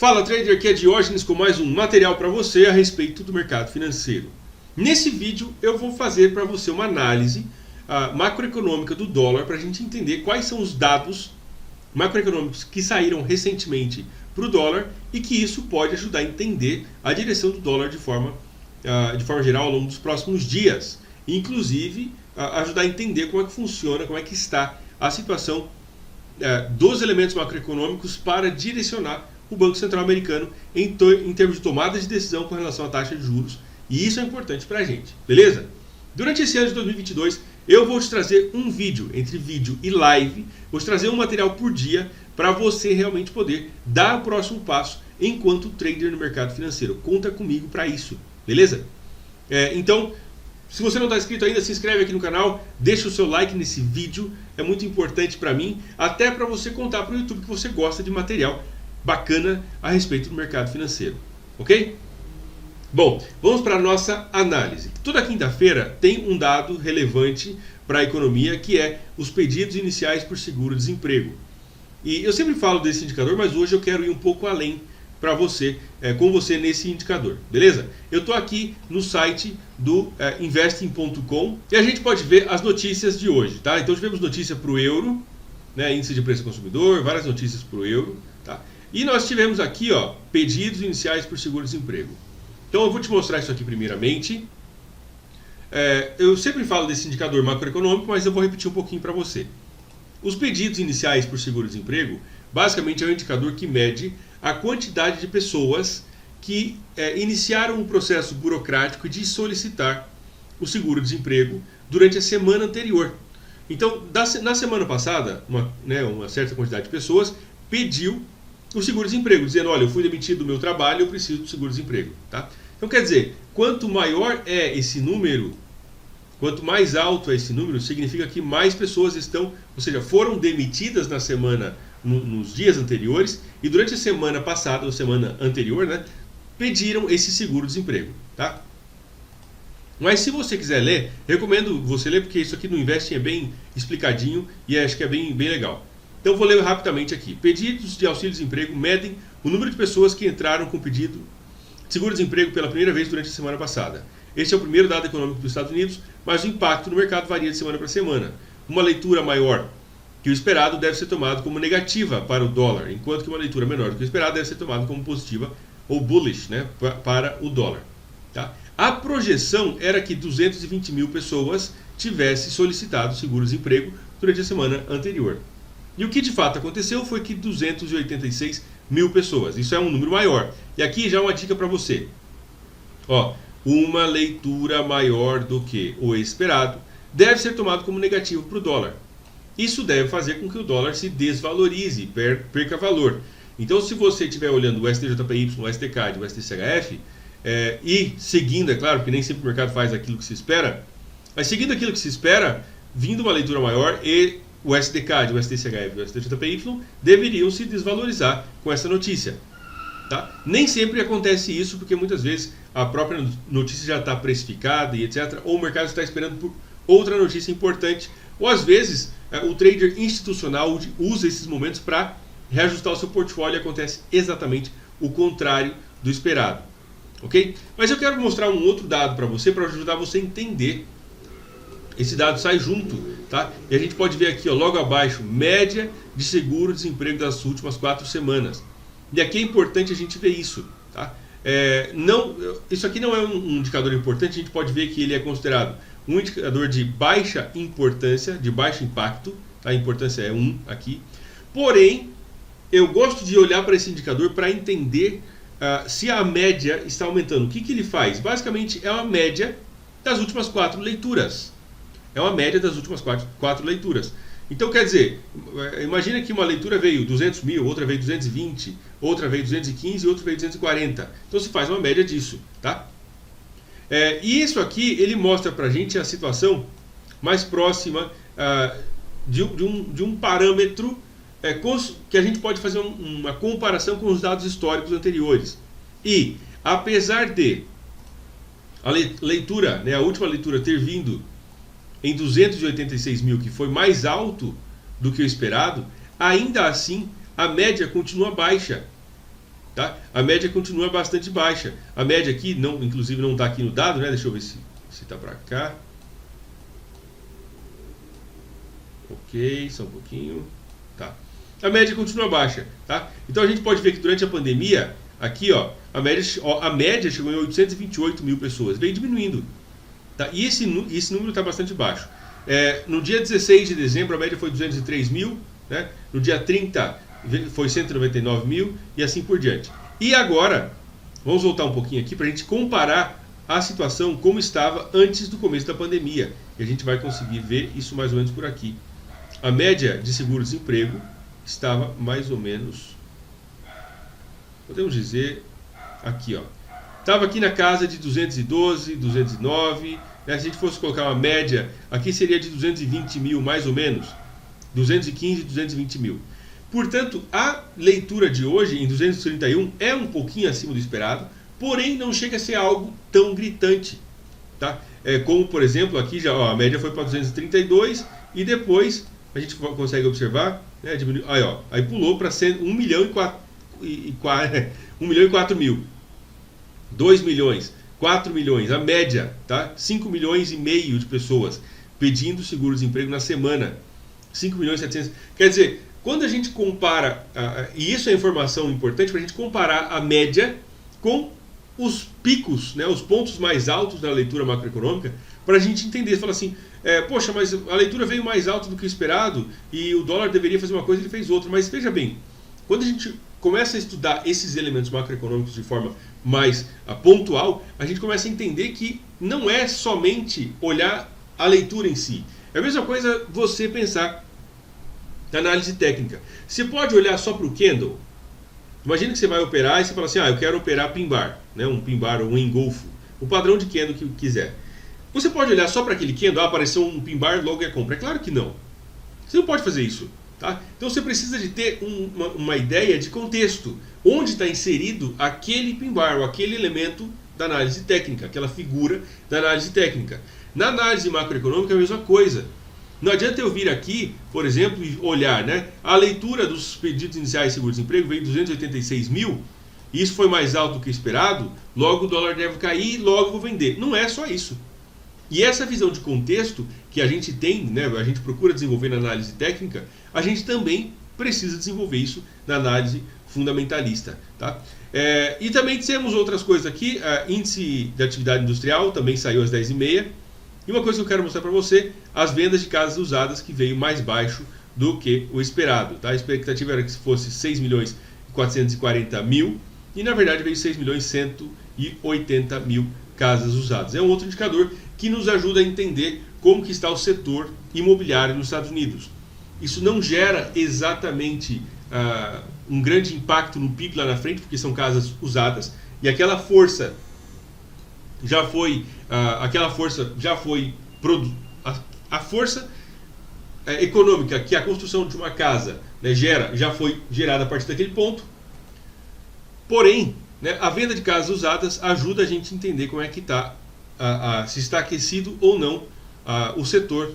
Fala trader, aqui é Diógenes com mais um material para você a respeito do mercado financeiro. Nesse vídeo eu vou fazer para você uma análise macroeconômica do dólar para a gente entender quais são os dados macroeconômicos que saíram recentemente para o dólar e que isso pode ajudar a entender a direção do dólar de forma geral ao longo dos próximos dias. Inclusive ajudar a entender como é que funciona, como é que está a situação dos elementos macroeconômicos para direcionar o Banco Central americano em termos de tomada de decisão com relação à taxa de juros. E isso é importante para a gente, beleza? Durante esse ano de 2022, eu vou te trazer um vídeo, entre vídeo e live, vou te trazer um material por dia para você realmente poder dar o próximo passo enquanto trader no mercado financeiro. Conta comigo para isso, beleza? Então, se você não está inscrito ainda, se inscreve aqui no canal, deixa o seu like nesse vídeo, é muito importante para mim, até para você contar para o YouTube que você gosta de material bacana a respeito do mercado financeiro, ok? Bom, vamos para a nossa análise. Toda quinta-feira tem um dado relevante para a economia, que é os pedidos iniciais por seguro-desemprego. E eu sempre falo desse indicador, mas hoje eu quero ir um pouco além para você, com você nesse indicador, beleza? Eu estou aqui no site do investing.com e a gente pode ver as notícias de hoje, tá? Então tivemos notícia para o euro, né, índice de preço ao consumidor, várias notícias para o euro, tá? E nós tivemos aqui, pedidos iniciais por seguro-desemprego. Então eu vou te mostrar isso aqui primeiramente. Eu sempre falo desse indicador macroeconômico, mas eu vou repetir um pouquinho para você. Os pedidos iniciais por seguro-desemprego, basicamente é um indicador que mede a quantidade de pessoas que iniciaram um processo burocrático de solicitar o seguro-desemprego durante a semana anterior. Então, na semana passada, uma certa quantidade de pessoas pediu o seguro-desemprego, dizendo, olha, eu fui demitido do meu trabalho, eu preciso do seguro-desemprego, tá? Então, quer dizer, quanto maior é esse número, quanto mais alto é esse número, significa que mais pessoas estão, ou seja, foram demitidas na semana, nos dias anteriores, e durante a semana passada, ou semana anterior, né, pediram esse seguro-desemprego, tá? Mas se você quiser ler, recomendo você ler, porque isso aqui no Investing é bem explicadinho e acho que é bem legal. Então vou ler rapidamente aqui. Pedidos de auxílio-desemprego medem o número de pessoas que entraram com pedido de seguro-desemprego pela primeira vez durante a semana passada. Este é o primeiro dado econômico dos Estados Unidos, mas o impacto no mercado varia de semana para semana. Uma leitura maior que o esperado deve ser tomado como negativa para o dólar, enquanto que uma leitura menor do que o esperado deve ser tomada como positiva ou bullish, né, para o dólar. Tá? A projeção era que 220 mil pessoas tivessem solicitado seguro-desemprego durante a semana anterior. E o que de fato aconteceu foi que 286 mil pessoas. Isso é um número maior. E aqui já uma dica para você. Uma leitura maior do que o esperado deve ser tomado como negativo para o dólar. Isso deve fazer com que o dólar se desvalorize, perca valor. Então, se você estiver olhando o STJPY, o STCAD, o STCHF, e seguindo, é claro, porque nem sempre o mercado faz aquilo que se espera, mas seguindo aquilo que se espera, vindo uma leitura maior e o STCAD, o STCHF e o STJPY deveriam se desvalorizar com essa notícia. Tá? Nem sempre acontece isso, porque muitas vezes a própria notícia já está precificada e etc. Ou o mercado está esperando por outra notícia importante. Ou às vezes o trader institucional usa esses momentos para reajustar o seu portfólio e acontece exatamente o contrário do esperado. Ok? Mas eu quero mostrar um outro dado para você, para ajudar você a entender. Esse dado sai junto, tá? E a gente pode ver aqui, logo abaixo, média de seguro-desemprego das últimas 4 semanas. E aqui é importante a gente ver isso, tá? Isso aqui não é um indicador importante, a gente pode ver que ele é considerado um indicador de baixa importância, de baixo impacto, tá? A importância é 1 aqui. Porém, eu gosto de olhar para esse indicador para entender se a média está aumentando. O que ele faz? Basicamente é uma média das últimas 4 leituras. É uma média das últimas 4 leituras. Então, quer dizer, imagina que uma leitura veio 200 mil, outra veio 220, outra veio 215 e outra veio 240. Então, se faz uma média disso, tá? E isso aqui, ele mostra pra gente a situação mais próxima de um parâmetro que a gente pode fazer uma comparação com os dados históricos anteriores. E, apesar de a leitura, a última leitura ter vindo em 286 mil, que foi mais alto do que o esperado, ainda assim a média continua baixa. tá? A média continua bastante baixa. A média aqui, não, inclusive não está aqui no dado, né? Deixa eu ver se está para cá. Ok, só um pouquinho. Tá. A média continua baixa, tá? Então a gente pode ver que durante a pandemia, aqui ó, a média chegou em 828 mil pessoas, veio diminuindo, tá? E esse número está bastante baixo. No dia 16 de dezembro a média foi 203 mil, né? No dia 30 foi 199 mil e assim por diante. E agora, vamos voltar um pouquinho aqui para a gente comparar a situação como estava antes do começo da pandemia. E a gente vai conseguir ver isso mais ou menos por aqui. A média de seguro-desemprego estava mais ou menos, podemos dizer, aqui ó. Estava aqui na casa de 212, 209, né? Se a gente fosse colocar uma média, aqui seria de 220 mil mais ou menos, 215, 220 mil. Portanto, a leitura de hoje, em 231, é um pouquinho acima do esperado, porém não chega a ser algo tão gritante, tá? Como, por exemplo, aqui já ó, a média foi para 232 e depois a gente consegue observar, né, aí pulou para 1 milhão e 4 mil, 2 milhões, 4 milhões, a média, tá? 5 milhões e meio de pessoas pedindo seguro-desemprego na semana, 5 milhões e 700, quer dizer, quando a gente compara, e isso é informação importante para a gente comparar a média com os picos, né, os pontos mais altos da leitura macroeconômica, para a gente entender, falar assim, poxa, mas a leitura veio mais alta do que o esperado e o dólar deveria fazer uma coisa e ele fez outra. Mas veja bem, quando a gente começa a estudar esses elementos macroeconômicos de forma mais pontual, a gente começa a entender que não é somente olhar a leitura em si. É a mesma coisa você pensar na análise técnica. Você pode olhar só para o candle. Imagina que você vai operar e você fala assim, eu quero operar pin bar, né, um pin bar ou um engolfo, o padrão de candle que quiser. Você pode olhar só para aquele candle, apareceu um pin bar, logo é compra. É claro que não. Você não pode fazer isso, tá? Então você precisa de ter uma ideia de contexto, onde está inserido aquele pin bar, ou aquele elemento da análise técnica, aquela figura da análise técnica. Na análise macroeconômica é a mesma coisa. Não adianta eu vir aqui, por exemplo, e olhar, né? A leitura dos pedidos iniciais de seguro-desemprego veio 286 mil, e isso foi mais alto do que esperado, logo o dólar deve cair, logo eu vou vender. Não é só isso. E essa visão de contexto que a gente tem, né, a gente procura desenvolver na análise técnica, a gente também precisa desenvolver isso na análise fundamentalista. Tá? E também temos outras coisas aqui, índice de atividade industrial também saiu às 10h30. E uma coisa que eu quero mostrar para você, as vendas de casas usadas que veio mais baixo do que o esperado. Tá? A expectativa era que fosse 6 milhões e 440 mil e na verdade veio 6 milhões e 180 mil casas usadas. É um outro indicador que nos ajuda a entender como que está o setor imobiliário nos Estados Unidos. Isso não gera exatamente um grande impacto no PIB lá na frente, porque são casas usadas, e aquela força já foi a força econômica que a construção de uma casa, né, já foi gerada a partir daquele ponto. Porém, né, a venda de casas usadas ajuda a gente a entender como é que está, se está aquecido ou não o setor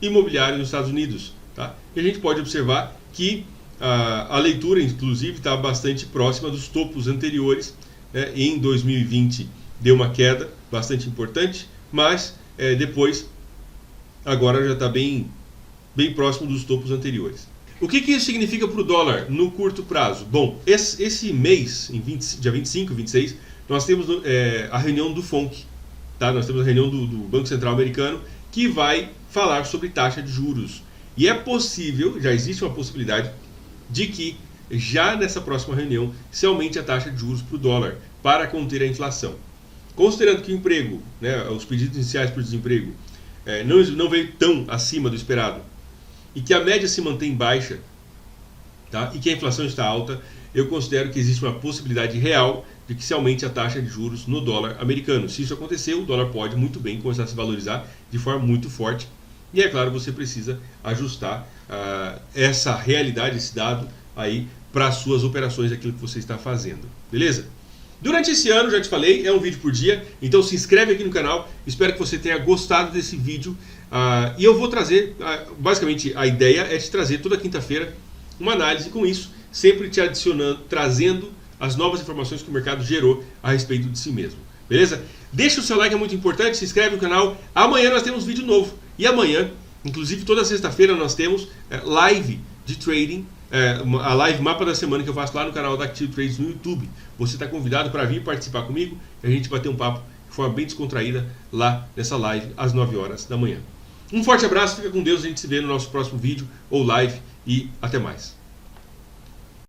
imobiliário nos Estados Unidos. Tá? E a gente pode observar que a leitura, inclusive, está bastante próxima dos topos anteriores. Né? Em 2020 deu uma queda bastante importante, mas depois, agora já está bem próximo dos topos anteriores. O que isso significa para o dólar no curto prazo? Bom, esse mês, dia 25, 26, nós temos a reunião do FONC. Tá? Nós temos a reunião do Banco Central Americano, que vai falar sobre taxa de juros. E é possível, já existe uma possibilidade, de que já nessa próxima reunião se aumente a taxa de juros para o dólar, para conter a inflação. Considerando que o emprego, né, os pedidos iniciais por desemprego, não veio tão acima do esperado, e que a média se mantém baixa, tá? E que a inflação está alta, eu considero que existe uma possibilidade real de que se aumente a taxa de juros no dólar americano. Se isso acontecer, o dólar pode muito bem começar a se valorizar de forma muito forte. E é claro, você precisa ajustar essa realidade, esse dado aí para as suas operações, aquilo que você está fazendo. Beleza? Durante esse ano, já te falei, é um vídeo por dia, então se inscreve aqui no canal, espero que você tenha gostado desse vídeo. E eu vou trazer, basicamente a ideia é te trazer toda quinta-feira uma análise com isso, sempre te adicionando, trazendo as novas informações que o mercado gerou a respeito de si mesmo. Beleza? Deixa o seu like, é muito importante, se inscreve no canal. Amanhã nós temos vídeo novo. E amanhã, inclusive toda sexta-feira, nós temos live de trading, a live mapa da semana que eu faço lá no canal da Active Trades no YouTube. Você está convidado para vir participar comigo e a gente vai ter um papo de forma bem descontraída lá nessa live às 9 horas da manhã. Um forte abraço, fica com Deus, a gente se vê no nosso próximo vídeo ou live e até mais.